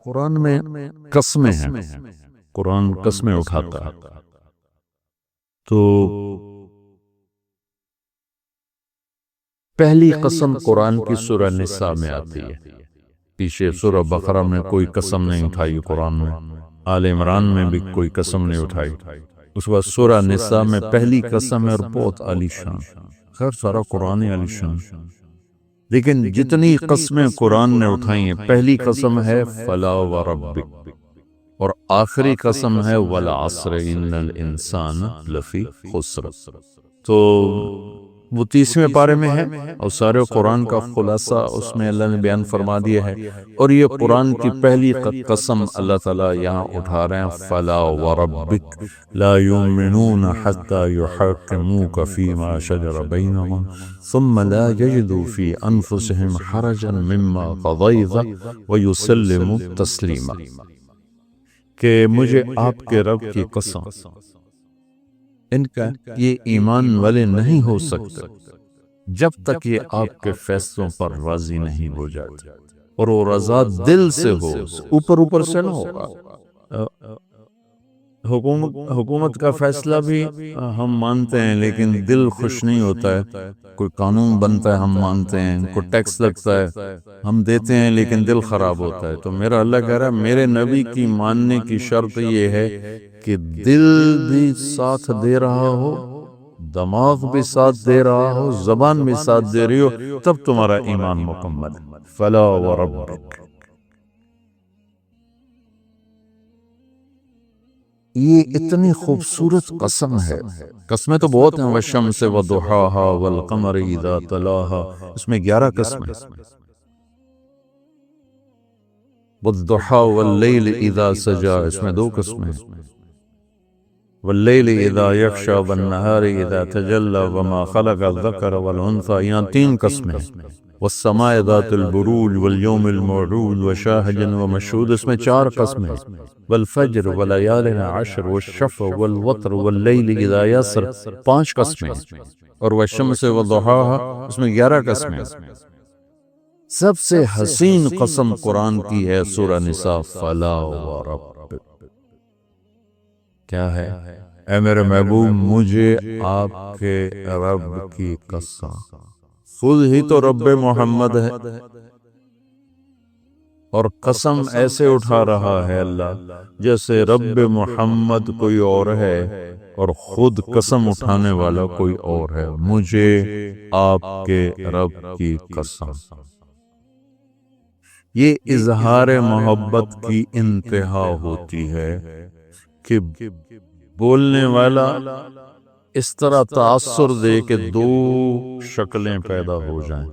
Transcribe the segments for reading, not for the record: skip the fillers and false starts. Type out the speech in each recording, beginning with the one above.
قرآن میں قسمیں ہیں، قرآن قسمیں اٹھاتا ہے. تو پہلی قسم قرآن کی سورہ نساء میں آتی ہے. پیچھے سورہ بقرہ میں کوئی قسم نہیں اٹھائی قرآن میں، آل عمران میں بھی کوئی قسم نہیں اٹھائی. اس بعد سورہ نساء میں پہلی قسم ہے اور بہت عالی شان. خیر سارا قرآن ہی عالی شان، لیکن جتنی قسمیں قرآن نے اٹھائی ہیں، پہلی قسم ہے فلا وربک، اور آخری قسم ہے والعصر ان الانسان لفی خسر. تو وہ 30ویں پارے میں ہے اور سارے قرآن کا خلاصہ اس میں اللہ نے بیان فرما دیا ہے. اور یہ قرآن کی پہلی قسم اللہ تعالیٰ یہاں اٹھا رہے ہیں، فلا وربک لا یؤمنون حتی یحکموک فیما شجر بینہم ثم لا یجدوا فی انفسہم حرجا مما قضیت ویسلموا تسلیما. کہ مجھے آپ کے رب کی قسم، ان کا یہ ایمان والے نہیں ہو سکتے جب تک یہ آپ کے فیصلوں پر راضی نہیں ہو جاتے، اور وہ رضا دل سے ہو، اوپر سے نہ ہوگا. حکومت کا فیصلہ بھی ہم مانتے ہیں لیکن دل خوش نہیں ہوتا ہے. کوئی قانون بنتا ہے ہم مانتے ہیں، کوئی ٹیکس لگتا ہے ہم دیتے ہیں لیکن دل خراب ہوتا ہے. تو میرا اللہ کہہ رہا ہے میرے نبی کی ماننے کی شرط یہ ہے کہ دل بھی ساتھ دے رہا ہو، دماغ بھی ساتھ دے رہا ہو، زبان بھی ساتھ دے رہی ہو، تب تمہارا ایمان مکمل ہے. فلا وربک، یہ اتنی خوبصورت قسم ہے. قسمیں تو بہت ہیں، والشمس وضحاها والقمر اذا تلاها، اس میں 11 قسمیں. والضحى واللیل اذا سجا، اس میں 2 قسمیں. واللیل اذا یغشی والنہار اذا تجلی وما خلق الذکر والانثى، یہاں 3 قسمیں. والسماء ذات البروج واليوم الموعود وشاهد ومشهود، اس میں 4 قسمیں. والفجر وليال عشر والشفع والوتر واللیل اذا یسر، 5 قسمیں. اور والشمس وضحاها، اس میں 11 قسمیں. سب سے حسین قسم قرآن کی ہے سورہ نساء، فلا وربک. کیا ہے؟ اے میرے محبوب مجھے آپ کے رب کی قسم. خود ہی تو رب محمد ہے، اور قسم ایسے اٹھا رہا ہے اللہ جیسے رب محمد کوئی اور ہے اور خود قسم اٹھانے والا کوئی اور ہے. مجھے آپ کے رب کی قسم. یہ اظہار محبت کی انتہا ہوتی ہے کہ بولنے والا اس طرح تاثر دے کہ 2 شکلیں پیدا ہو جائیں.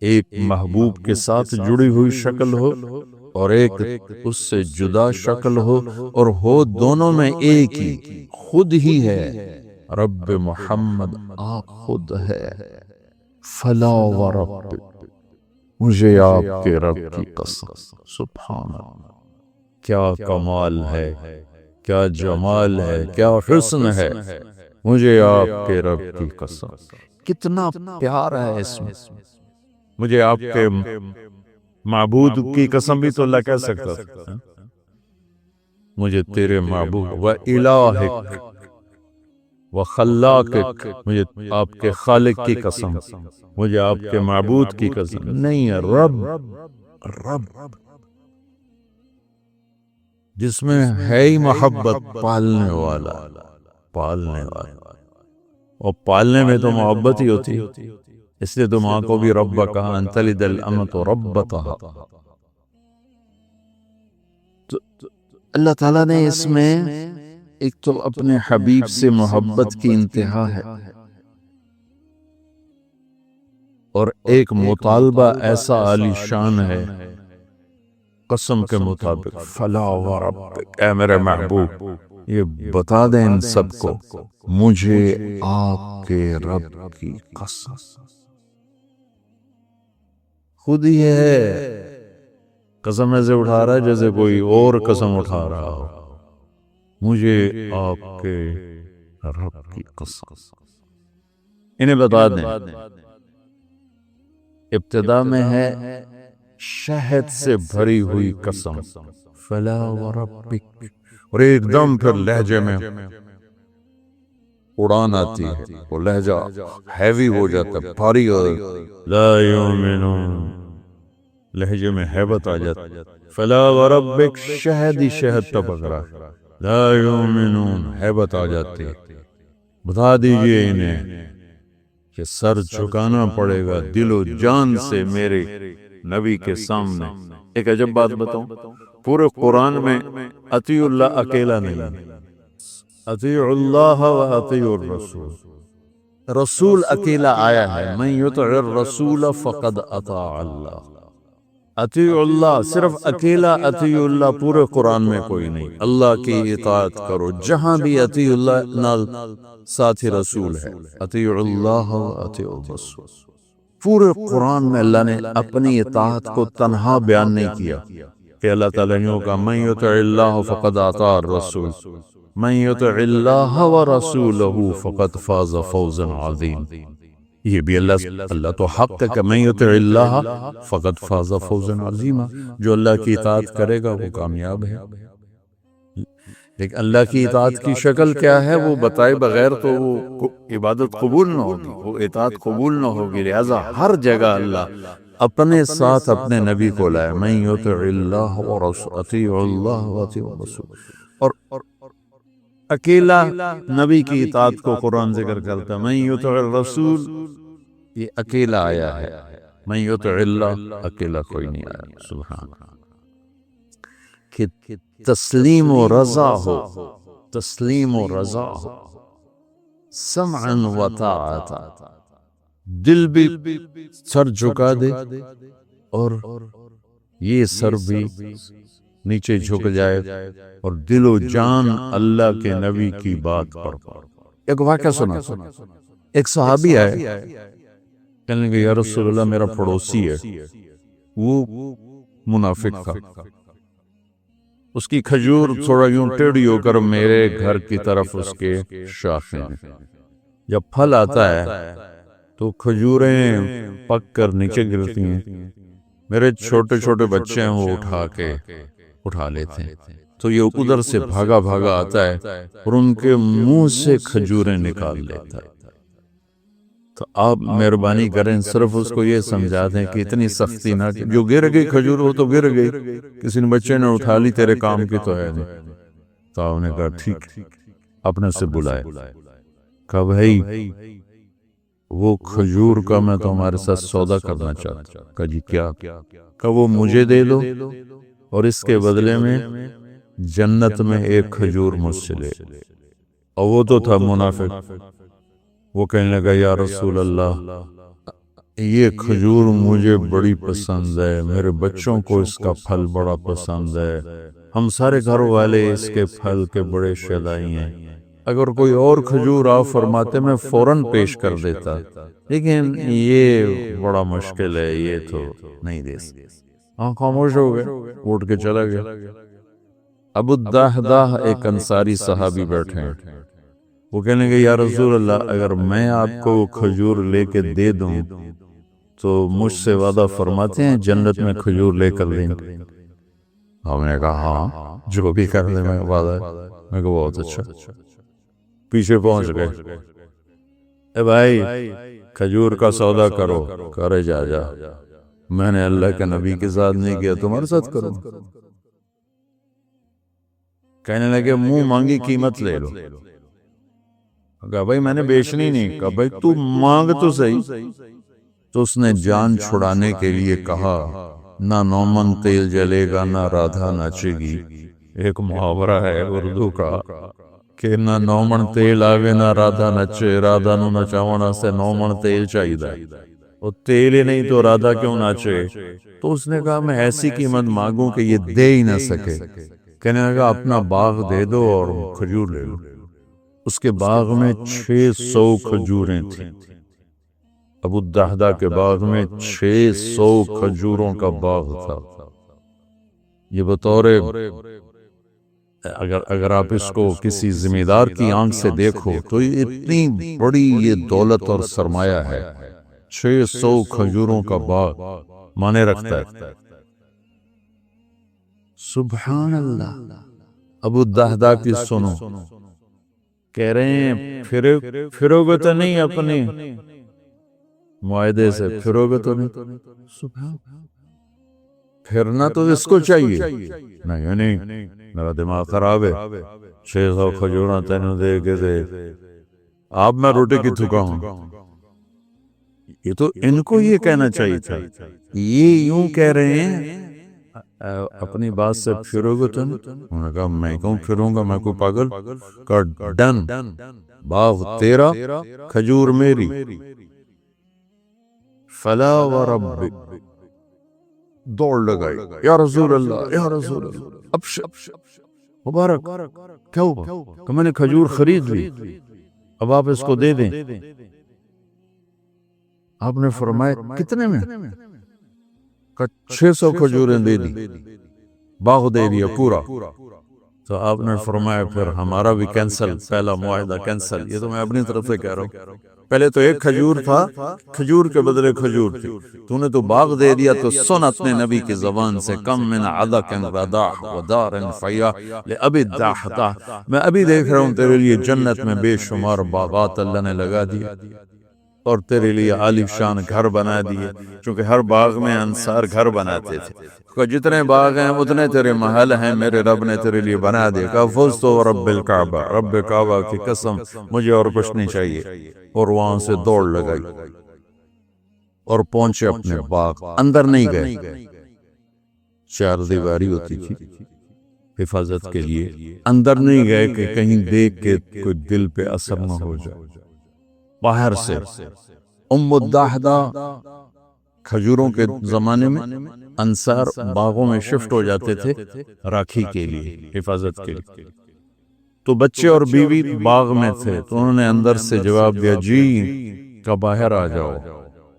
ایک محبوب کے ساتھ جڑی ہوئی شکل ہو اور ایک اس سے جدا شکل ہو دونوں میں ایک ہی خود ہی ہے. رب محمد آپ خود ہے. فلا ورب، مجھے آپ کے رب کی قسم. سبحان اللہ، کیا کمال ہے، کیا جمال ہے، کیا حسن ہے. مجھے آپ کے رب کی قسم. کتنا پیار ہے اس میں. مجھے آپ کے معبود کی قسم بھی تو اللہ کہہ سکتا تھا. مجھے تیرے معبود و الہک و خلاقک، مجھے آپ کے خالق کی قسم. مجھے آپ کے معبود کی قسم نہیں ہے. رب جس میں ہے ہی محبت، پالنے والا. اور پالنے میں تو محبت ہی ہوتی، اس لیے تو ماں کو بھی رب کہا، ان تلد الامۃ ربتہا. تو اللہ تعالیٰ نے اس میں ایک تو اپنے حبیب سے محبت کی انتہا ہے، اور ایک مطالبہ ایسا عالی شان ہے قسم کے مطابق. فلا وربک، اے میرے محبوب یہ بتا دیں ان سب کو، مجھے آپ کے رب کی قسم. خود ہی ہے، قسم ایسے اٹھا رہا ہے جیسے کوئی اور قسم اٹھا رہا ہو. مجھے آپ کے رب کی قسم. انہیں بتا دیں ابتدا میں ہے شہد سے بھری ہوئی قسم، فلا وربک، اور ایک دم پھر لہجے میں اڑان آتی ہے، وہ لہجہ ہیوی ہو جاتا ہے، بھاری ہو، لا یؤمنون، لہجے میں ہیبت آ جاتی، فلا وربک، شہد ہی شہد ٹپک رہا، لا یؤمنون، ہیبت آ جاتی، بتا دیجئے انہیں کہ سر جھکانا پڑے گا دل و جان سے میرے نبی کے سامنے۔ ایک عجب بات بتاؤں، پورے قرآن میں اطیع اللہ اکیلا نہیں، اطیع اللہ و اطیع الرسول، رسول اکیلا آیا ہے، من یطع الرسول فقد اطاع اللہ، اطیع اللہ صرف اکیلا اطیع اللہ، پورے قرآن میں کوئی نہیں، اللہ کی اطاعت کرو، جہاں بھی اطیع اللہ نال ساتھ ہی رسول ہے، اطیع اللہ و اطیع الرسول۔ پورے قرآن میں اللہ نے اپنی اطاعت کو تنہا بیان نہیں کیا کہ اللہ تعالیٰ نے کہا من یطع اللہ فقد اطاع الرسول، من یطع اللہ ورسولہ فقد فاز فوزا عظیم، یہ بھی اللہ تو حق ہے کہ من یطع اللہ فقد فاز فوزا عظیما، جو اللہ کی اطاعت کرے گا وہ کامیاب ہے۔ لیکن اللہ کی اطاعت کی شکل کیا ہے وہ بتائے بغیر تو وہ عبادت قبول نہ ہوگی، وہ اطاعت قبول نہ ہوگی، لہذا ہر جگہ اللہ اپنے ساتھ اپنے نبی کو لائے، من یطع اللہ ورسول، اطیع اللہ واطیع الرسول، اور اکیلا نبی کی اطاعت کو قرآن ذکر کرتا ہے، من یطع الرسول، یہ اکیلا آیا ہے، من یطع اللہ اکیلا کوئی نہیں آیا، سبحان اللہ، کہ تسلیم و رضا ہو، تسلیم و رضا ہو، سمعا و طاعتا، دل بھی سر جھکا دے اور یہ سر بھی نیچے جھک جائے اور دل و جان اللہ کے نبی کی بات پر۔ ایک واقعہ سنا، ایک صحابی آئے، کہنے لگے یا رسول اللہ میرا پڑوسی ہے، وہ منافق تھا، اس کی کھجور تھوڑا یوں ٹیڑھی ہو کر میرے گھر کی طرف اس کے شاخیں ہیں، جب پھل آتا ہے تو کھجوریں پک کر نیچے گرتی ہیں، میرے چھوٹے چھوٹے بچے ہیں وہ اٹھا لیتے ہیں، تو یہ ادھر سے بھاگا بھاگا آتا ہے اور ان کے منہ سے کھجوریں نکال لیتا ہے۔ تو آپ مہربانی کریں صرف اس کو یہ سمجھا دیں کہ اتنی سختی نہ، جو گر گئی کھجور وہ تو گر گئی، کسی نے بچے نے اٹھا لی، تیرے کام کی تو ہے نہیں۔ تو آپ نے کہا ٹھیک، اپنے سے بلائے، کہا بھائی وہ کھجور کا میں تو ہمارے ساتھ سودا کرنا چاہتا ہوں۔ کہا جی کیا؟ کہا وہ مجھے دے دو اور اس کے بدلے میں جنت میں ایک کھجور مجھ سے لے۔ اور وہ تو تھا منافق، وہ کہنے لگا یا رسول اللہ یہ کھجور مجھے بڑی پسند ہے، میرے بچوں کو اس کا پھل بڑا پسند ہے، ہم سارے گھر والے اس کے پھل کے بڑے شیدائی ہیں، اگر کوئی اور کھجور آپ فرماتے میں فوراً پیش کر دیتا، لیکن یہ بڑا مشکل ہے، یہ تو نہیں دے سکتے۔ ہاں خاموش ہو گئے، اٹھ کے چلا گیا۔ ابو الدحداح ایک انصاری صحابی بیٹھے ہیں، وہ کہنے گے یا رسول اللہ اگر میں آپ کو کھجور لے کے دے دوں تو مجھ سے وعدہ فرماتے ہیں جنت میں کھجور لے کر دیں گے؟ ہم نے کہا ہاں جو بھی کر دیں میں وعدہ ہے۔ میں کہا بہت اچھا، پیچھے پہنچ گئے، اے بھائی کھجور کا سودا کرو، کرے جا میں نے اللہ کے نبی کے ساتھ نہیں کیا، تمہارے ساتھ کروں۔ کہنے لگے منہ مانگی قیمت لے لو۔ کہا بھائی میں نے بیچنی نہیں۔ کہا بھائی تو مانگ تو صحیح۔ تو اس نے جان چھڑانے کے لیے کہا نہ نومن تیل جلے گا نہ رادھا ناچے گی۔ ایک محاورہ ہے اردو کا کہ نہ نومن تیل آوے نہ رادھا نچے، رادھا نو نچاونا سے نومن تیل چاہیے، اور تیل ہی نہیں تو رادھا کیوں ناچے؟ تو اس نے کہا میں ایسی قیمت مانگوں کہ یہ دے ہی نہ سکے۔ کہنے لگا اپنا باغ دے دو اور کھجور لے لو۔ اس کے باغ میں 600 کھجوریں تھیں۔ ابو الدحداح کے باغ میں 600 کھجوروں کا باغ تھا۔ یہ بطور اگر آپ اس کو کسی ذمہ دار کی آنکھ سے دیکھو تو یہ اتنی بڑی یہ دولت اور سرمایہ ہے۔ 600 کھجوروں کا باغ مانے رکھتا ہے۔ سبحان اللہ. ابو دہدا کی سنو، کہہ رہے ہیں پھرو گے تو نہیں اپنے معاہدے سے، پھرو گے تو نہیں. سبحان، پھرنا تو اس کو چاہیے. نہیں میرا دماغ خراب ہے، 600 کھجورا تینوں دے کے دے، آپ میں روٹی کی تھکا ہوں. یہ تو ان کو یہ کہنا چاہیے تھا. یہ یوں کہہ رہے ہیں اپنی بات سے پھرو گے تو نہیں. انہوں نے کہا میں کہوں پھروں گا، میں کوئی پاگل. کہا ڈن، باغ تیرا کھجور میری. فلا ورب، دوڑ لگائی، یا رسول اللہ یا رسول اللہ، ابشر مبارک. کیا ہوا؟ کہ میں نے کھجور خرید لی، اب آپ اس کو دے دیں. آپ نے فرمایا کتنے میں؟ 600 کھجوریں دے دی، باغ دے دیا پورا. تو آپ نے فرمایا پھر ہمارا بھی کینسل، پہلا معاہدہ کینسل. یہ تو میں اپنی طرف سے کہہ رہا ہوں. پہلے تو ایک کھجور تھا، کھجور کے بدلے کھجور تھی، تو نے تو باغ دے دیا. تو سن اپنے نبی کی زبان سے، کم من عدق رداح ودار فیا لأبی الدحداح، میں ابھی دیکھ رہا ہوں تیرے لیے جنت میں بے شمار باغات اللہ نے لگا دیا، اور تیرے لیے عالی شان گھر بنا دیے. چونکہ ہر باغ میں انصار گھر بناتے تھے، کہ جتنے باغ ہیں اتنے تیرے محل ہیں، میرے رب نے تیرے لیے بنا دیا. کہا فزت ورب الکعبہ، رب کعبہ کی قسم مجھے اور کچھ نہیں چاہیے. اور وہاں سے دوڑ لگائی اور پہنچے اپنے باغ. اندر نہیں گئے، 4 دیواری ہوتی تھی حفاظت کے لیے. اندر نہیں گئے کہ کہیں دیکھ کے کوئی دل پہ اثر نہ ہو جائے. باہر سے ام الدحدہ، کھجوروں کے زمانے میں انصار باغوں میں شفٹ ہو جاتے تھے راکھی کے لیے، حفاظت کے لیے. تو بچے اور بیوی باغ میں تھے، تو انہوں نے اندر سے جواب دیا جی کا باہر آ جاؤ.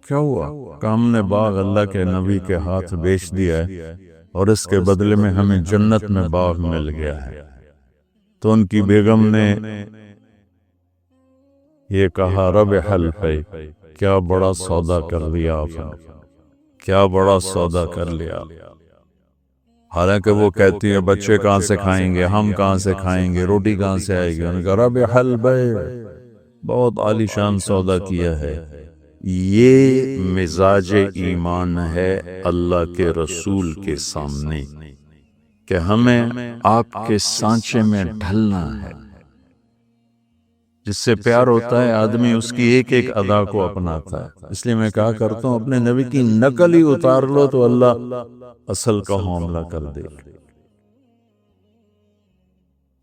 کیا ہوا؟ کہ ہم نے باغ اللہ کے نبی کے ہاتھ بیچ دیا ہے، اور اس کے بدلے میں ہمیں جنت میں باغ مل گیا ہے. تو ان کی بیگم نے یہ کہا رب حلف ہے، کیا بڑا سودا کر لیا آپ نے، کیا بڑا سودا کر لیا. حالانکہ وہ کہتی ہے بچے کہاں سے کھائیں گے، ہم کہاں سے کھائیں گے، روٹی کہاں سے آئے گی. انہوں نے کہا رب حلف ہے، بہت عالی شان سودا کیا ہے. یہ مزاج ایمان ہے اللہ کے رسول کے سامنے، کہ ہمیں آپ کے سانچے میں ڈھلنا ہے. جس سے پیار ہوتا ہے آدمی اس کی ایک ایک ادا کو اپناتا ہے. اس لیے میں کہا کرتا ہوں اپنے نبی کی نقل ہی اتار لو تو اللہ اصل کا معاملہ کر دے.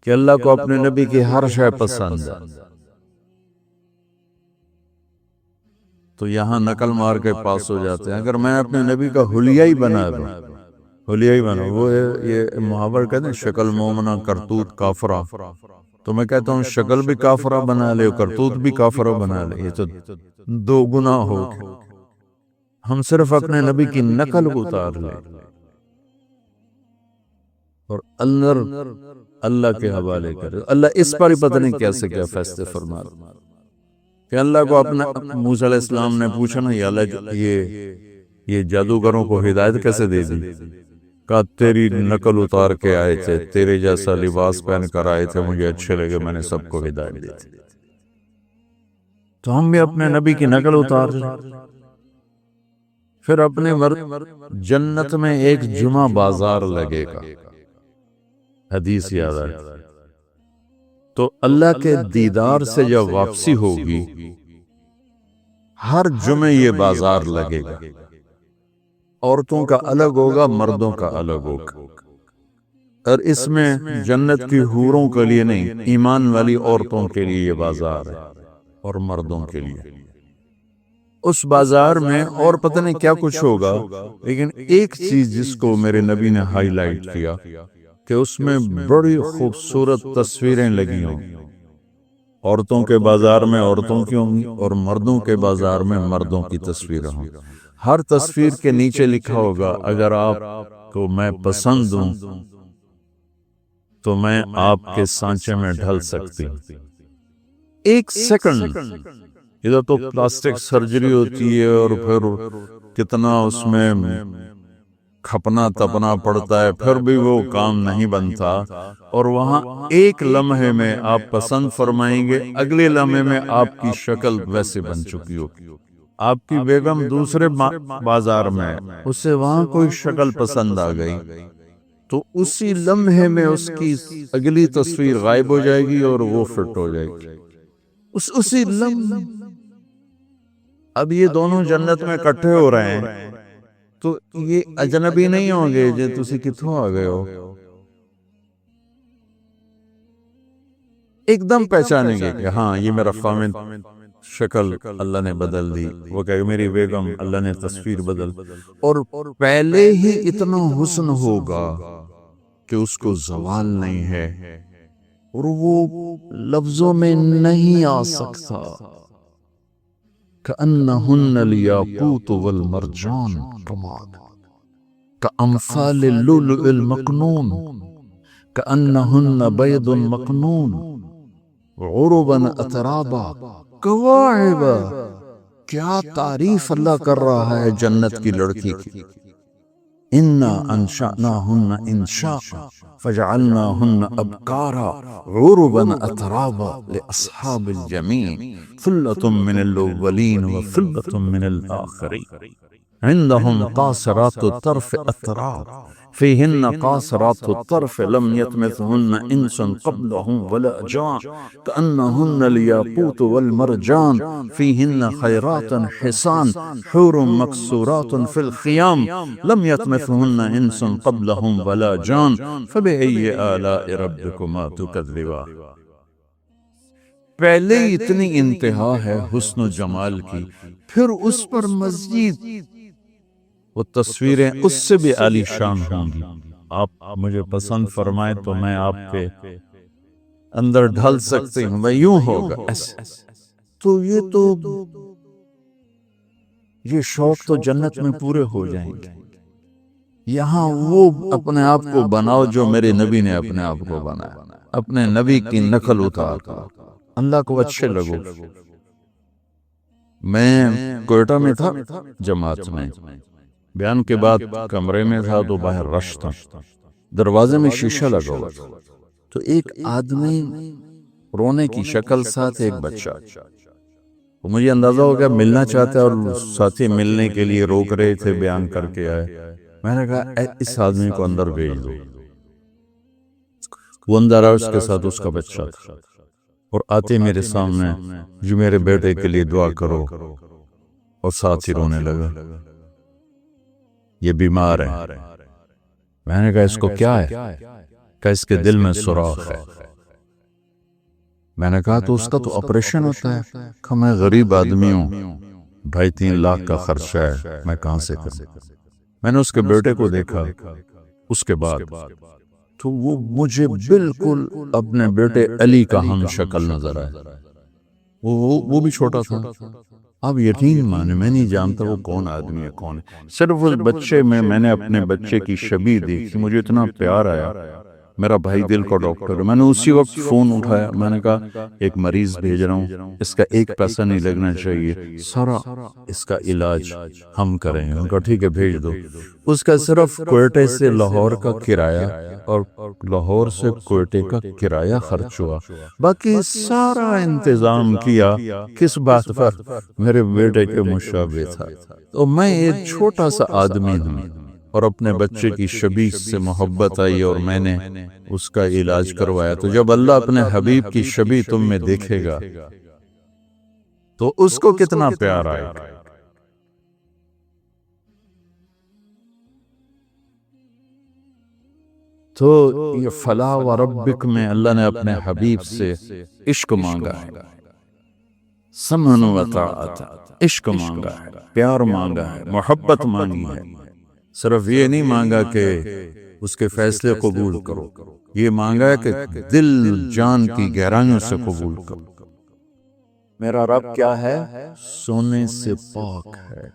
کہ اللہ کو اپنے نبی کی ہر شے پسند ہے. تو یہاں نقل مار کے پاس ہو جاتے ہیں. اگر میں اپنے نبی کا حلیہ ہی بنا دوں، حلیہ ہی بنا، وہ یہ محاور کہتے ہیں شکل مومنہ کرتوت کافرہ، تو میں کہتا ہوں شکل بھی کافرہ بنا لے، کرتوت بھی کافرہ بنا لے. یہ تو 2 گناہ ہو گئے. ہم صرف اپنے نبی کی نقل کو اتار لیں اور اللہ کے حوالے کرے. اللہ اس پر ہی پتہ نہیں کیسے کیا فیصلے فرما رہا. کہ اللہ کو اپنا موسیٰ علیہ السلام نے پوچھا نا، یا اللہ یہ جادوگروں کو ہدایت کیسے دے دی؟ کہا تیری نقل اتار کے آئے تھے، تیرے جیسا لباس پہن کر آئے تھے، مجھے اچھے لگے، میں نے سب کو ہدایت دی تھی. تو ہم بھی اپنے نبی کی نقل اتار لیں. پھر اپنے جنت میں ایک جمعہ بازار لگے گا، حدیث یاد آئی. تو اللہ کے دیدار سے جب واپسی ہوگی، ہر جمعے یہ بازار لگے گا. عورتوں کا الگ ہوگا، مردوں کا الگ ہوگا. اور اس میں جنت کی حوروں کے لیے نہیں، ایمان والی عورتوں کے لیے یہ بازار ہے، اور مردوں کے لیے. اس بازار میں اور پتہ نہیں کیا کچھ ہوگا، لیکن ایک چیز جس کو میرے نبی نے ہائی لائٹ کیا کہ اس میں بڑی خوبصورت تصویریں لگی ہوں. عورتوں کے بازار میں عورتوں کی ہوں گی، اور مردوں کے بازار میں مردوں کی تصویریں ہوں. ہر تصویر کے نیچے لکھا ہوگا اگر آپ کو میں پسند ہوں تو میں آپ کے سانچے میں ڈھل سکتی ہوں. 1 سیکنڈ. ادھر تو پلاسٹک سرجری ہوتی ہے، اور پھر کتنا اس میں کھپنا تپنا پڑتا ہے، پھر بھی وہ کام نہیں بنتا، اور وہاں ایک لمحے میں آپ پسند فرمائیں گے، اگلے لمحے میں آپ کی شکل ویسے بن چکی ہوگی۔ آپ کی بیگم دوسرے بازار میں، اسے وہاں کوئی شکل پسند آ گئی تو اسی لمحے میں اس کی اگلی تصویر غائب ہو جائے گی اور وہ فٹ ہو جائے گی اسی لمحے۔ اب یہ دونوں جنت میں اکٹھے ہو رہے ہیں تو یہ اجنبی نہیں ہوں گے جو تسی کتھوں آ گئے ہو، ایک دم پہچانیں گے کہ ہاں یہ میرا خامد، شکل اللہ نے بدل دی، وہ کہے میری بیگم اللہ نے تصویر بدل، اور پہلے ہی اتنا حسن ہوگا کہ اس کو زوال نہیں ہے اور وہ لفظوں میں نہیں آ سکتا۔ كأنهن الياقوت والمرجان كأمثال اللؤلؤ المكنون كأنهن بيض مكنون عربا أترابا كواعب۔ کیا تعریف اللہ کر رہا ہے جنت کی لڑکی کی۔ اِنَّا أَنشَأْنَاهُنَّ إِنشَاءً فَجَعَلْنَاهُنَّ أَبْكَارًا عُرُبًا أَتْرَابًا لِأَصْحَابِ الْيَمِينِ ثُلَّةٌ مِّنَ الْأَوَّلِينَ وَثُلَّةٌ مِّنَ الْآخِرِينَ عندهم قاصرات الطرف أتراب فيهن قاصرات الطرف لم يطمثهن إنس قبلهم ولا جان كأنهن الياقوت والمرجان فيهن خيرات حسان حور مكسورات في الخيام لم يطمثهن إنس قبلهم ولا جان فبأي آلاء ربكما تكذبان۔ پہلے اتنی انتہا ہے حسن و جمال کی، پھر اس پر مزید وہ تصویریں اس سے بھی عالی شان ہوں گی۔ آپ مجھے پسند فرمائیں تو میں آپ کے اندر ڈھل سکتی ہوں، میں یوں ہوگا ایسے۔ تو یہ شوق تو جنت میں پورے ہو جائیں گے۔ یہاں وہ اپنے آپ کو بناؤ جو میرے نبی نے اپنے آپ کو بنایا، اپنے نبی کی نقل اتار، اللہ کو اچھے لگو۔ میں کوئٹہ میں تھا جماعت میں، بیان کے بعد کمرے میں تھا تو باہر رش تھا، دروازے میں شیشہ لگا ہوا تھا، تو ایک آدمی رونے کی شکل ساتھ ایک بچہ، مجھے اندازہ ہو گیا ملنا چاہتا ہے اور ساتھی ملنے کے لیے روک رہے تھے، بیان کر کے آئے۔ میں نے کہا اس آدمی کو اندر بھیج دو۔ وہ اندر آیا، اس کے ساتھ اس کا بچہ تھا، اور آتے میرے سامنے جو میرے بیٹے کے لیے دعا کرو، اور ساتھ ہی رونے لگا، یہ بیمار ہے۔ میں نے کہا اس کو کیا ہے؟ کہ اس کے دل میں سوراخ ہے۔ میں نے کہا تو اس کا تو آپریشن ہوتا ہے۔ کہ میں غریب آدمی ہوں، 2.5-3 لاکھ کا خرچہ ہے، میں کہاں سے کروں؟ میں نے اس کے بیٹے کو دیکھا، اس کے بعد تو وہ مجھے بالکل اپنے بیٹے علی کا ہم شکل نظر آیا۔ وہ بھی چھوٹا تھا۔ اب یقین مانے میں نہیں جانتا وہ کون آدمی ہے، کون ہے، صرف اس بچے میں نے اپنے بچے کی شبیہ دیکھی، مجھے اتنا پیار آیا۔ میرا بھائی دل کا ڈاکٹر ہے، میں نے اسی وقت فون اٹھایا، میں نے کہا ایک مریض بھیج رہا ہوں، اس کا ایک پیسہ نہیں لگنا چاہیے، سارا اس کا علاج ہم کریں گے۔ ان کا ٹھیک ہے بھیج دو۔ اس کا صرف کوئٹے سے لاہور کا کرایہ اور لاہور سے کوئٹے کا کرایہ خرچ ہوا، باقی سارا انتظام کیا کس بات پر؟ میرے بیٹے کے مشابہ تھا۔ تو میں ایک چھوٹا سا آدمی ہوں اور اپنے بچے کی شبیہ سے محبت آئی اور میں نے اس کا علاج کروایا۔ تو جب اللہ اپنے حبیب کی شبیہ تم میں دیکھے گا تو اس کو کتنا پیار آئے گا۔ تو یہ فلا وربک میں اللہ نے اپنے حبیب سے عشق مانگا ہے، سمن و طاعت، عشق مانگا ہے، پیار مانگا ہے، محبت مانگی ہے۔ صرف یہ نہیں مانگا کہ اس کے فیصلے قبول کرو، یہ مانگا ہے کہ دل جان کی گہرائیوں سے قبول کرو۔ میرا رب کیا ہے؟ سونے سے پاک ہے،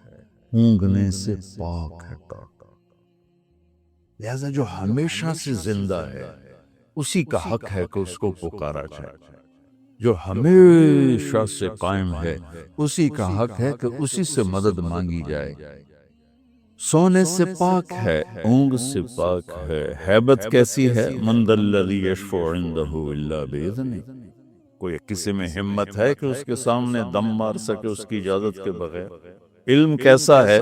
اونگنے سے پاک ہے، لہذا جو ہمیشہ سے زندہ ہے اسی کا حق ہے کہ اس کو پکارا جائے، جو ہمیشہ سے قائم ہے اسی کا حق ہے کہ اسی سے مدد مانگی جائے۔ سونے سے پاک ہے، اونگ سے پاک ہے، ہیبت کیسی ہے، من ذا الذی یشفع عندہ الا باذنہ، کوئی کسی میں ہمت ہے کہ اس کے سامنے دم مار سکے اس کی اجازت کے بغیر؟ علم کیسا ہے،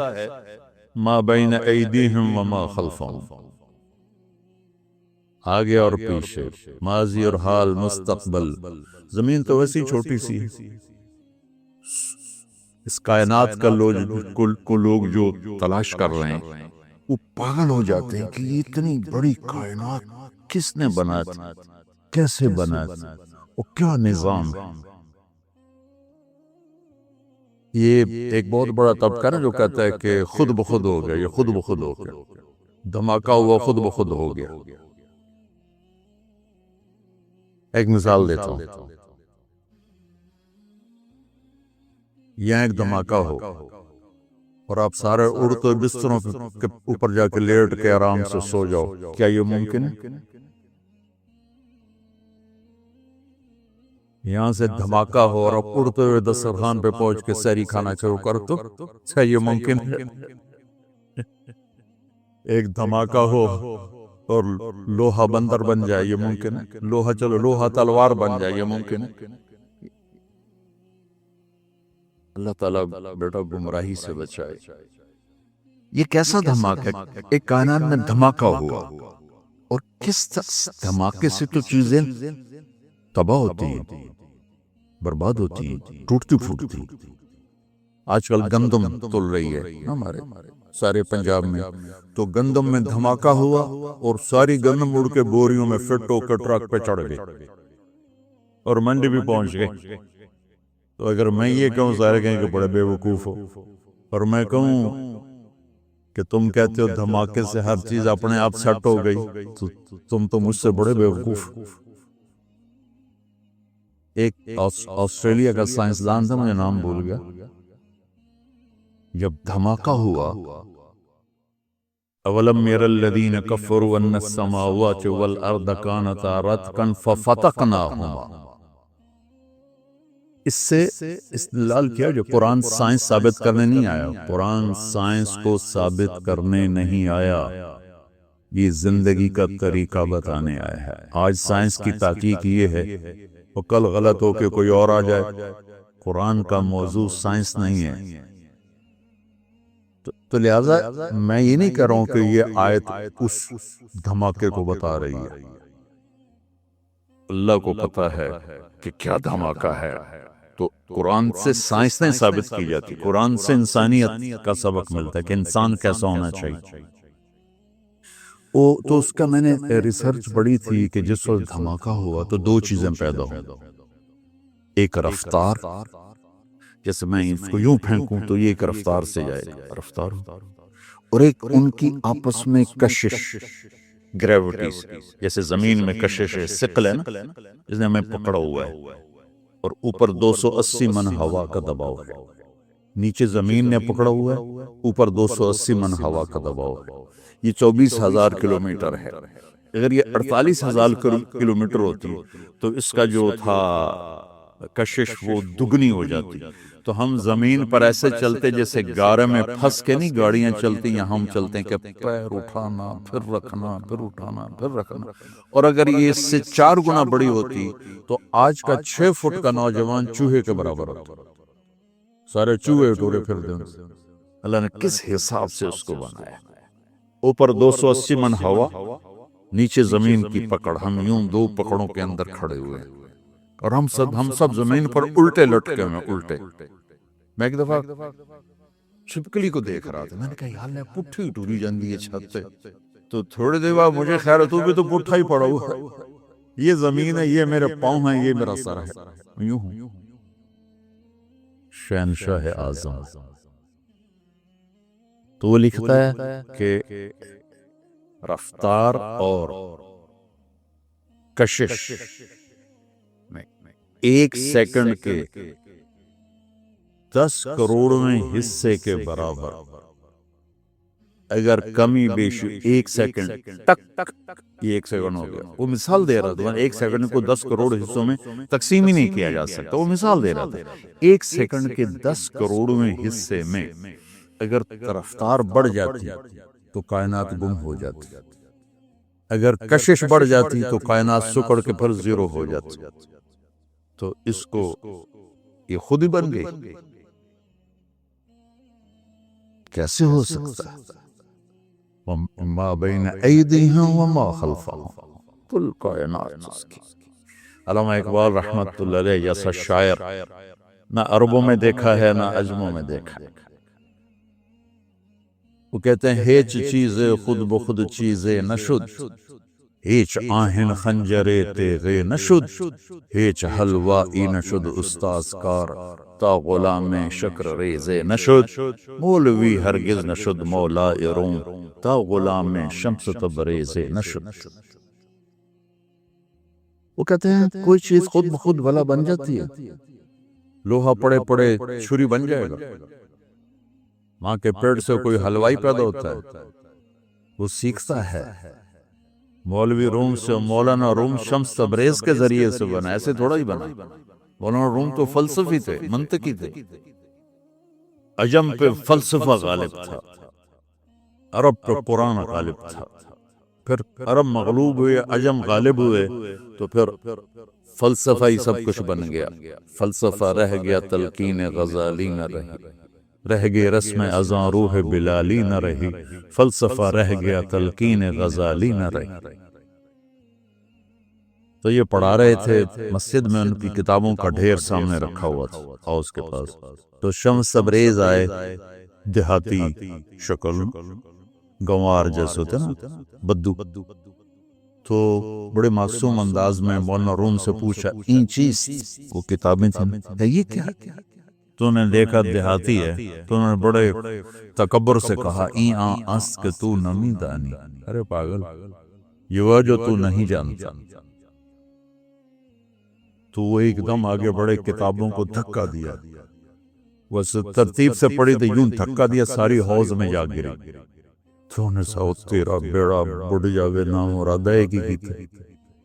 ما بین ایدیہم وما خلفہم، آگے اور پیچھے، ماضی اور حال، مستقبل۔ زمین تو ویسی چھوٹی سی ہے، اس کائنات کا لوگ جو تلاش کر رہے ہیں وہ پاگل ہو جاتے ہیں کہ یہ اتنی بڑی کائنات کس نے بنا تھی، کیسے بنا تھی، اور کیا نظام ہے۔ یہ ایک بہت بڑا طبقہ ہے جو کہتا ہے کہ خود بخود ہو گیا، یہ خود بخود ہو گیا، دھماکہ ہوا خود بخود ہو گیا۔ ایک مثال دیتا ہوں، یہاں ایک دھماکہ ہو اور آپ سارے اڑتے بستروں کے اوپر جا کے لیٹ کے آرام سے سو جاؤ، کیا یہ ممکن ہے؟ یہاں سے دھماکہ ہو اور آپ اڑتے ہوئے دسترخوان پہ پہنچ کے سحری کھانا شروع کر دو، کیا یہ ممکن ہے؟ ایک دھماکہ ہو اور لوہا بندر بن جائے، یہ ممکن ہے؟ لوہا تلوار بن جائے، یہ ممکن ہے؟ اللہ تعالیٰ بیٹا گمراہی سے بچائے۔ یہ کیسا دھماکہ ہے؟ ایک کائنات میں دھماکہ ہوا اور کس دھماکے سے تو چیزیں تباہ ہوتی ہیں، برباد ہوتی ہیں، ٹوٹتی پھوٹتی۔ آج کل گندم تل رہی ہے ہمارے سارے پنجاب میں، تو گندم میں دھماکہ ہوا اور ساری گندم اڑ کے بوریوں میں فٹ ہو کے ٹرک پہ چڑھ گئی اور منڈی بھی پہنچ گئی۔ تو اگر میں یہ کہوں، سارے کہیں کہ بڑے بے وقوف ہو، اور میں کہوں کہ تم کہتے ہو دھماکے سے ہر چیز اپنے آپ سیٹ ہو گئی، تو تم تو مجھ سے بڑے بے وقوف۔ ایک آسٹریلیا کا سائنسدان تھا، مجھے نام بھول گیا، جب دھماکہ ہوا، اولم یر الذین کفروا ان السماوات والارض کانتا رتقا ففتقناہما، اس سے استدلال کیا جو قرآن سائنس ثابت کرنے نہیں آیا، قرآن سائنس کو ثابت کرنے نہیں آیا، یہ زندگی کا طریقہ بتانے آیا ہے۔ آج سائنس کی تحقیق یہ ہے، اور کل غلط ہو کے کوئی اور آ جائے۔ قرآن کا موضوع سائنس نہیں ہے، تو لہذا میں یہ نہیں کہہ رہا ہوں کہ یہ آیت اس دھماکے کو بتا رہی ہے، اللہ کو پتا ہے کہ کیا دھماکہ ہے۔ تو قرآن سے سائنس نہیں ثابت کی جاتی، قرآن سے انسانیت کا سبق ملتا ہے کہ انسان کیسا ہونا چاہیے۔ تو اس کا میں نے ریسرچ پڑھی تھی کہ جس وقت دھماکہ ہوا تو دو چیزیں پیدا ہوئی، ایک رفتار، جیسے میں اس کو یوں پھینکوں تو یہ ایک رفتار سے جائے گا، رفتار، اور ایک ان کی آپس میں کشش، گریوٹی، جیسے زمین میں کشش ہے، ثقل ہے نا، جس نے ہمیں پکڑا ہوا ہے، اور اوپر 280 من ہوا کا دباؤ ہے، نیچے زمین نے پکڑا ہوا ہے، اوپر 280 من ہوا کا دباؤ ہے۔ یہ 24,000 کلومیٹر ہے۔ اگر یہ 48,000 کلومیٹر ہوتی تو اس کا جو تھا کشش وہ دگنی ہو جاتی، تو ہم زمین پر ایسے چلتے جیسے گارے میں پھنس کے نہیں گاڑیاں چلتی ہیں، ہم چلتے ہیں کہ پیر اٹھانا پھر رکھنا، پھر اٹھانا پھر رکھنا۔ اور اگر یہ اس سے 4 گنا بڑی ہوتی تو آج کا 6 فٹ کا نوجوان چوہے کے برابر ہوتا، سارے چوہے ٹورے پھر دیں۔ اللہ نے کس حساب سے اس کو بنایا، اوپر 280 من ہوا، نیچے زمین کی پکڑ، ہم یوں 2 پکڑوں کے اندر کھڑے ہوئے ہیں، اور ہم سب زمین پر الٹے لٹکے ہوئے، الٹے۔ میں ایک دفعہ چھپکلی کو دیکھ رہا تھا، میں نے کہا یار نے پٹھی ٹوری جاندی ہے چھت پہ، تو تھوڑے دیر بعد مجھے خیال ہے تو بھی تو پٹھا ہی پڑا ہوا ہے، یہ زمین ہے، یہ میرے پاؤں ہیں، یہ میرا سر ہے، یوں ہوں۔ شہنشاہ اعظم تو وہ لکھتا ہے کہ رفتار اور کشش میں 1 سیکنڈ کے 10 کروڑویں حصے کے برابر، اگر کمی بیشی 1 سیکنڈ ٹک ٹک، یہ 1 سیکنڈ ہو گیا۔ وہ مثال دے رہا تھا، 1 سیکنڈ کو 10 کروڑ حصوں میں تقسیم ہی نہیں کیا جا سکتا، وہ مثال دے رہا تھا۔ 1 سیکنڈ کے 10 کروڑویں حصے میں اگر رفتار بڑھ جاتی تو کائنات گم ہو جاتی، اگر کشش بڑھ جاتی تو کائنات سکڑ کے پھر زیرو ہو جاتی. تو اس کو یہ خود ہی بن گئی، کیسے ہو سکتا ہے؟ ما بین ایدیہم وما خلفہم، کل کائنات اس کی. علامہ اقبال رحمت اللہ علیہ جیسا شاعر نہ عربوں میں دیکھا ہے نہ عجموں میں دیکھا ہے. وہ کہتے ہیں ہیچ چیزے خود بخود چیزے نشد، ہیچ آہن خنجرے تیغے نشد، ہیچ حلوائی نشد استاذ کار تا غلام شکر ریزے نشد، مولوی ہرگز نشد مولا روم تا غلام شمس تبریزے نشد. وہ کہتے ہیں کوئی چیز خود بخود بھلا بن جاتی ہے، لوہا پڑے پڑے چھری بن جائے گا. ماں کے پیٹ سے کوئی حلوائی پیدا ہوتا ہے، وہ سیکھتا ہے. مولوی روم سے مولانا روم شمس تبریز کے ذریعے سے بنا، ایسے تھوڑا ہی بنا. مولانا روم تو فلسفی تھے، منطقی تھے. عجم پہ فلسفہ غالب تھا، عرب پہ قرآن غالب تھا. پھر عرب مغلوب ہوئے، عجم غالب ہوئے، تو پھر فلسفہ ہی سب کچھ بن گیا. فلسفہ رہ گیا تلقین غزالی نہ رہی، رہ گئے رسم اذاں روح بلالی نہ رہی، فلسفہ رہ گیا تلقین غزالی نہ رہی. تو یہ پڑھا رہے تھے مسجد میں، ان کی کتابوں کا ڈھیر سامنے رکھا ہوا تھا ہاؤس کے پاس. تو شمس تبریز آئے، دیہاتی شکل، گنوار جیسے ہوتے نا، بدو. تو بڑے معصوم انداز میں مولانا روم سے پوچھا این چیز، وہ کتابیں تھیں، یہ کیا؟ تو نے دیکھا دیہاتی ہے، تو انہوں نے بڑے تکبر سے کہا این آن اس کہ تو نمی دانی. ارے پاگل، یہ وہ جو تو نہیں جانتا. تو وہ ایک دم آگے بڑے، کتابوں کو دھکا دیا. وہ ترتیب سے پڑھی تو یوں دھکا دیا، ساری حوض میں جا گری. تو نے ساؤ تیرا بیڑا بڑھ جاوے نہ ہو رہا دے کی تھی.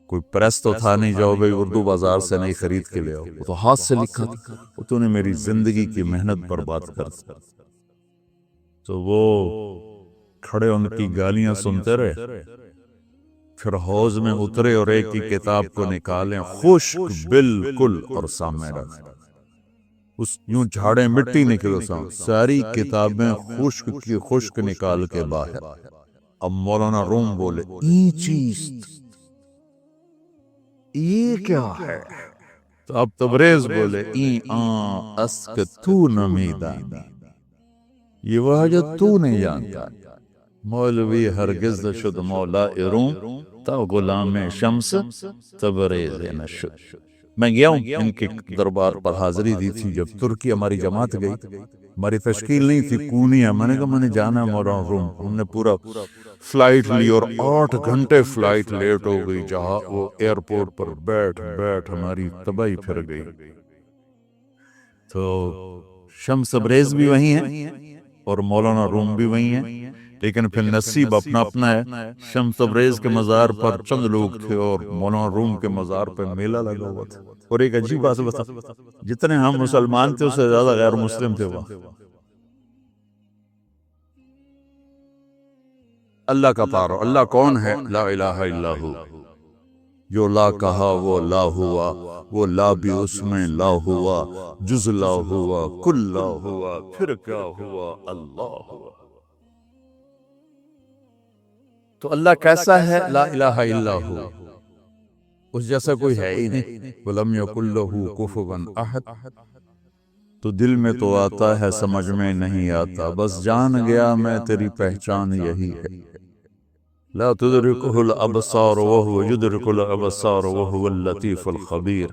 کوئی پریس تو تھا نہیں جاؤ بھئی اردو بازار سے نہیں خرید کے لے آؤ، وہ تو ہاتھ سے لکھا تھا. وہ تو نے میری زندگی کی محنت برباد کر دی. تو وہ کھڑے ان کی گالیاں سنتے رہے. پھر حوض میں اترے اور ایک کی کتاب کو نکالیں، خشک بالکل، اور سامنے رکھ. اس یوں جھاڑیں مٹی نکلو، ساری کتابیں خشک کی خشک نکال کے باہر. اب مولانا روم بولے یہ چیز، یہ کیا ہے؟ تو اب تبریز بولے این آن اسک تو نمی دانی، یہ وہ جو تو نہیں جانتا. مولوی ہرگز نشد مولا روم تا غلام شمس تبریز نشد. میں گیا ہوں ان کے دربار پر، حاضری دی تھی جب ترکی ہماری جماعت گئی. ہماری تشکیل نہیں تھی، کونیا. میں نے کہا میں نے جانا ہے مولانا روم. ہم نے پورا فلائٹ لی اور 8 گھنٹے فلائٹ لیٹ ہو گئی. جہاں وہ ایئرپورٹ پر بیٹھ ہماری تباہی پھر گئی. تو شمس تبریز بھی وہی ہیں اور مولانا روم بھی وہی ہیں، لیکن پھر نصیب اپنا اپنا ہے. شمس تبریز کے مزار پر چند لوگ تھے اور مولانا روم کے مزار پر میلہ لگا ہوا تھا. اور ایک عجیب بات بتا، جتنے ہم مسلمان تھے اس سے زیادہ غیر مسلم تھے وہاں. اللہ کا پارو. اللہ کون ہے؟ لا الہ الا ہو. جو لا کہا وہ لا ہوا، وہ لا بھی اس میں لا ہوا، جز لا ہوا، کل لا ہوا، پھر کیا ہوا؟ اللہ ہوا. تو اللہ کیسا ہے؟ لا الہ الا ہو، اس جیسا کوئی ہے ہی نہیں. وَلَمْ يَكُنْ لَهُ كُفُوًا أَحَدٌ. تو دل میں تو آتا ہے، سمجھ میں نہیں آتا، بس جان گیا میں تیری پہچان یہی ہے. لا تدركه الأبصار وهو يدرك الأبصار وهو اللطيف الخبير.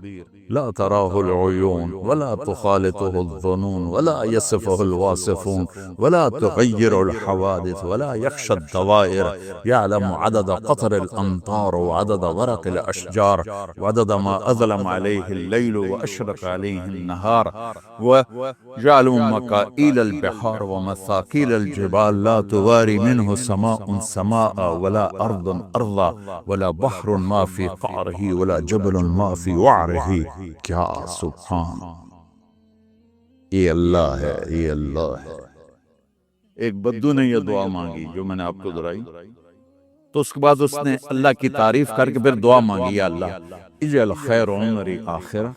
لا تراه العيون ولا تخالطه الظنون ولا يصفه الواصفون ولا تغير الحوادث ولا يخشى الدوائر. يعلم عدد قطر الأمطار وعدد ورق الأشجار وعدد ما أظلم عليه الليل وأشرق عليه النهار. وجعل مكائيل البحار ومثاقيل الجبال لا تواري منه سماء سماء ولا أرض أرضا ولا بحر ما في قعره ولا جبل ما في وعره. کیا سبحان، یہ اللہ ہے، یہ اللہ ہے. ایک بدو نے یہ دعا مانگی جو میں نے آپ کو دہرائی، تو اس کے بعد اس نے اللہ کی تعریف کر کے پھر دعا مانگی، یا اللہ اجعل خیر عمری آخرہ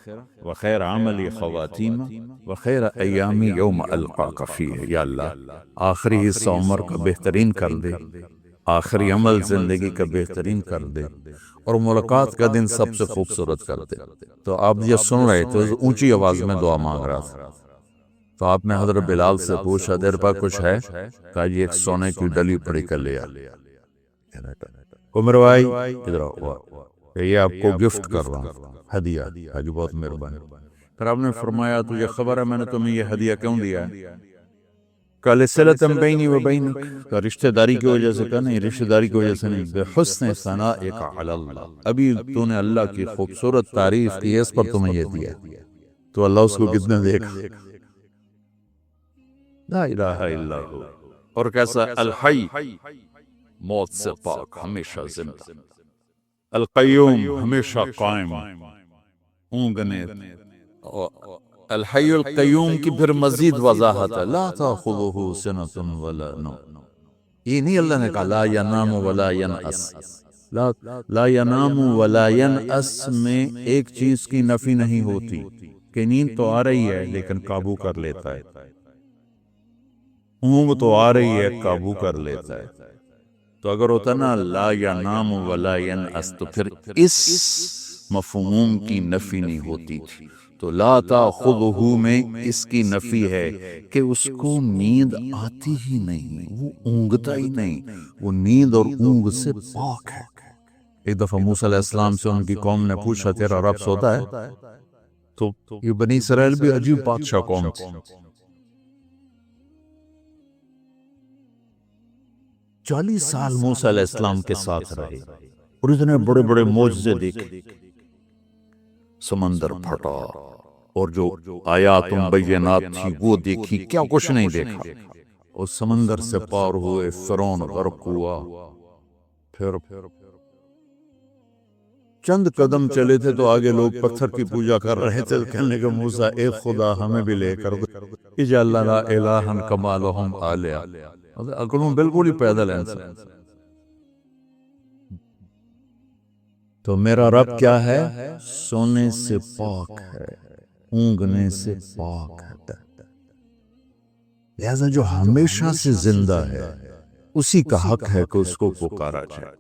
وخیر عملی خواتیمہ وخیر ایامی یوم القاک فیہ، یا اللہ آخری حصہ عمر کا بہترین کر دے، آخری عمل زندگی کا بہترین کر دے، اور ملاقات کا دن سب سے خوبصورت کر دے۔ تو آپ یہ سن رہے تھے، اونچی آواز میں دعا مانگ رہا تھا، تو آپ نے حضرت بلال سے پوچھا تیرے پاس کچھ ہے؟ کہا جی ایک سونے کی ڈلی پڑی کر لیا۔ عمر بھائی ادھر آؤ، یہ آپ کو گفٹ کر رہا ہوں، ہدیہ۔ حاجی بہت مہربانی۔ پھر آپ نے فرمایا تجھے خبر ہے میں نے تمہیں یہ ہدیہ کیوں دیا ہے؟ کہ لصلۃ بینی و بینک، کہ رشتہ داری کی وجہ سے، کہ نہیں رشتہ داری کی وجہ سے نہیں، بحسن ثنائک علی اللہ، ابھی تو نے اللہ کی خوبصورت تعریف کی ہے، اس پر تمہیں یہ دیا۔ تو اللہ اس کو کتنے دے گا؟ لا الہ الا ہو۔ اور کیسا؟ الحی، موت سے پاک، ہمیشہ زندہ، القیوم، ہمیشہ قائم، اونگنے، الحی القیوم کی پھر مزید وضاحت ہے، لا تاخذہ سنۃ ولا نوم۔ یہ نہیں اللہ نے کہا لا ینام ولا ینعس، لا ینام ولا ینعس میں ایک چیز کی نفی نہیں ہوتی کہ نیند تو آ رہی ہے لیکن قابو کر لیتا ہے، اونگ تو آ رہی ہے قابو کر لیتا ہے۔ تو اگر ہوتا نا لا ینام ولا ینعس تو پھر اس مفہوم کی نفی نہیں ہوتی تھی۔ تو لا تاخذہ میں اس کی نفی ہے کہ اس کو نیند آتی ہی نہیں، وہ اونگتا ہی نہیں، وہ نیند اور اونگ سے پاک ہے۔ ایک دفعہ موسیٰ علیہ السلام سے ان کی قوم نے پوچھا تیرا رب سوتا ہے؟ تو یہ بنی اسرائیل بھی عجیب بادشاہ قوم تھی، 40 سال موسیٰ علیہ السلام کے ساتھ رہے اور اتنے بڑے بڑے معجزے دیکھے، سمندر پھٹا اور جو آیات بینات تھی وہ دیکھی، کیا کچھ نہیں دیکھا، اور سمندر سے پار ہوئے، فرعون غرق ہوا، پھر چند قدم چلے تھے تو آگے لوگ پتھر کی پوجا کر رہے تھے، کہنے کہ موسیٰ ایک خدا ہمیں بھی لے کر اجعل لنا الہا کما لہم آلیہ، اکلوں بالکل ہی پیدل ہیں انسان۔ تو میرا رب کیا ہے؟ سونے سے پاک ہے، اونگنے سے پاک ہے، لہذا جو ہمیشہ سے زندہ ہے اسی کا حق ہے کہ اس کو پکارا جائے،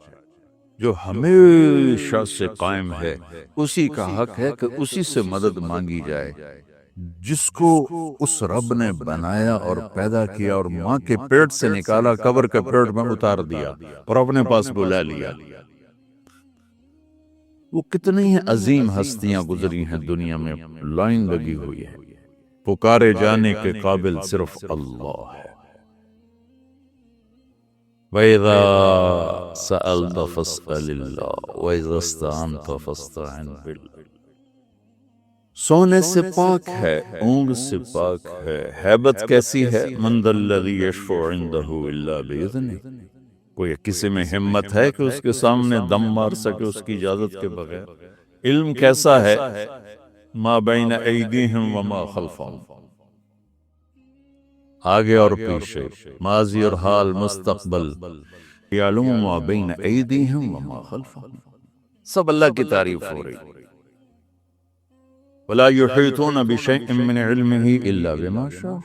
جو ہمیشہ سے قائم ہے اسی کا حق ہے کہ اسی سے مدد مانگی جائے، جس کو اس رب نے بنایا اور پیدا کیا اور ماں کے پیٹ سے نکالا، قبر کے پیٹ میں اتار دیا اور اپنے پاس بلا لیا۔ وہ کتنی ہی عظیم ہستیاں گزری ہیں دنیا میں، لائن لگی ہوئی ہے، پکارے جانے کے قابل صرف اللہ ہے۔ وَإِذَا سَأَلْتَ فَاسْأَلِ اللَّهَ وَإِذَا اسْتَعَنْتَ فَاسْتَعِنْ بِاللَّهِ۔ سونے سے پاک ہے، اونگ سے پاک ہے، ہیبت کیسی ہے؟ مَنْ ذَا الَّذِي يَشْفَعُ عِنْدَهُ إِلَّا بِإِذْنِهِ، کوئی کسی میں ہمت ہے کہ اس کے سامنے دم مار سکے اس کی اجازت کے بغیر؟ علم کیسا ہے؟ ما بین ایدیہم وما خلفہم، آگے اور پیچھے، ماضی اور حال، مستقبل، یعلم ما بین ایدیہم وما خلفہم، سب اللہ کی تعریف ہو رہی۔ ولا یحیطون بشیء من علمہ الا بما شاء،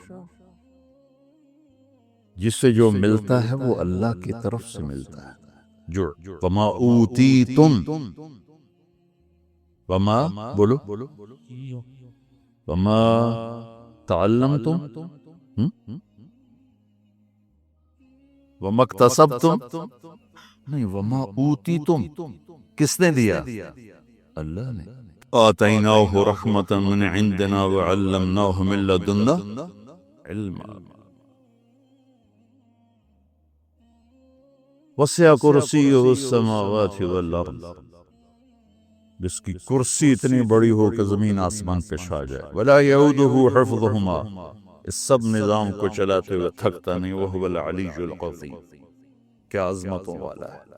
جس سے جو ملتا ہے وہ اللہ کی طرف سے ملتا ہے۔ جو وما اوتیتم، وما بولو، وما تعلمتم، وما اکتسبتم، نہیں، وما اوتیتم کس نے دیا؟ اللہ نے۔ آتیناہ رحمۃ من عندنا وعلمناہ من لدنا علما۔ وسع کرسیہ السماوات والارض، جس کی کرسی اتنی بڑی ہو کہ زمین آسمان پہ چھا جائے، ولا یعودہ حفظہما، اس سب نظام کو چلاتے ہوئے تھکتا نہیں، وہو العلی العظیم، کیا عظمتوں والا ہے۔